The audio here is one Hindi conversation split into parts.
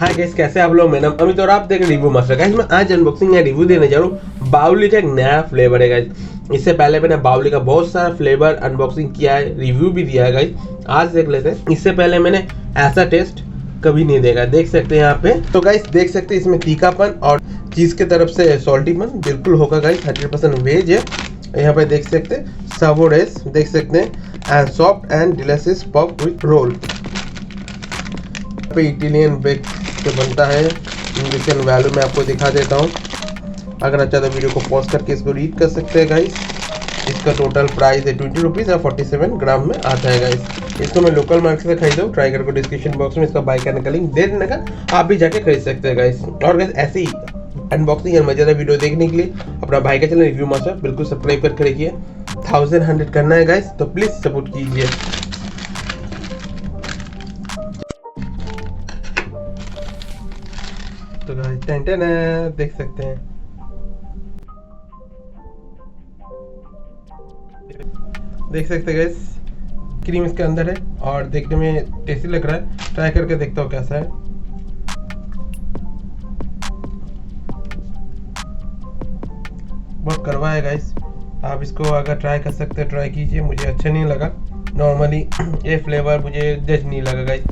हाय गाइस, कैसे आप लोग। मेरा नाम अमित और आप देख रहे रिव्यू मास्टर। गाइस मैं आज अनबॉक्सिंग या रिव्यू देने जा रहा हूँ बाउली का एक नया फ्लेवर है गाइस। इससे पहले मैंने बाउली का बहुत सारा फ्लेवर अनबॉक्सिंग किया है, रिव्यू भी दिया है गाइस। आज देख लेते हैं। इससे पहले मैंने ऐसा टेस्ट कभी नहीं देखा। देख सकते हैं यहाँ पे। तो गाइस देख सकते हैं इसमें तीखापन और चीज की तरफ से सॉल्टीपन बिल्कुल होगा गाइस। 100% वेज है। यहाँ पे देख सकते हैं सावोरेस देख सकते हैं and soft and delicious puff with roll. पे इटालियन बेक से बनता है। इंग्लिशन वैल्यू मैं आपको दिखा देता हूँ। अगर अच्छा तो वीडियो को पॉज करके इसको रीड कर सकते हैं गाइस। इसका टोटल प्राइस है 20 रुपीज़ और 47 ग्राम में आता है गाइस। इसको मैं लोकल मार्केट से खरीदा हूँ। ट्राई करके डिस्क्रिप्शन बॉक्स में इसका बाय करने का लिंक दे देने का, आप भी जाके खरीद सकते हैं गाइस। और गाइस ऐसे ही अनबॉक्सिंग और मजेदार वीडियो देखने के लिए अपना भाई का चैनल रिव्यू मास्टर बिल्कुल सब्सक्राइब करके रखिए। 1100 करना है गाइस, तो प्लीज सपोर्ट कीजिए। तो गाइस टेंशन है, देख सकते हैं। देख सकते हैं गाइस, क्रीम इसके अंदर है और देखने में टेस्टी लग रहा है। ट्राई करके देखता हूँ कैसा है। बहुत कड़वा है गाइस। आप इसको अगर ट्राई कर सकते हैं ट्राई कीजिए। मुझे अच्छा नहीं लगा। नॉर्मली ये फ्लेवर मुझे जज नहीं लगा गाइस।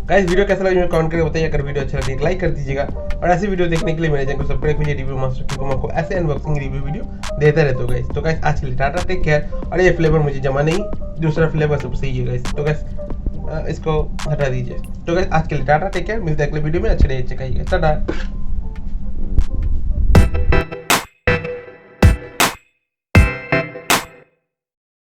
गाइस वीडियो कैसा लगा मुझे कमेंट करके बताइए। अगर वीडियो अच्छा लगे एक लाइक कर दीजिएगा और ऐसी वीडियो देखने के लिए मेरे चैनल को सब्सक्राइब कीजिए रिव्यू मास्टर, क्योंकि मैं आपको ऐसे अनबॉक्सिंग रिव्यू वीडियो देता रहता हूँ गाइस। तो गाइस आज के लिए टाटा, टेक केयर। और ये फ्लेवर मुझे जमा नहीं, दूसरा फ्लेवर सबसे ही है गाइस। तो गाइस इसको हटा दीजिए। तो गाइस आज के लिए टाटा, टेक केयर। मिलते हैं अगले वीडियो में। अच्छे रहिए, टाटा।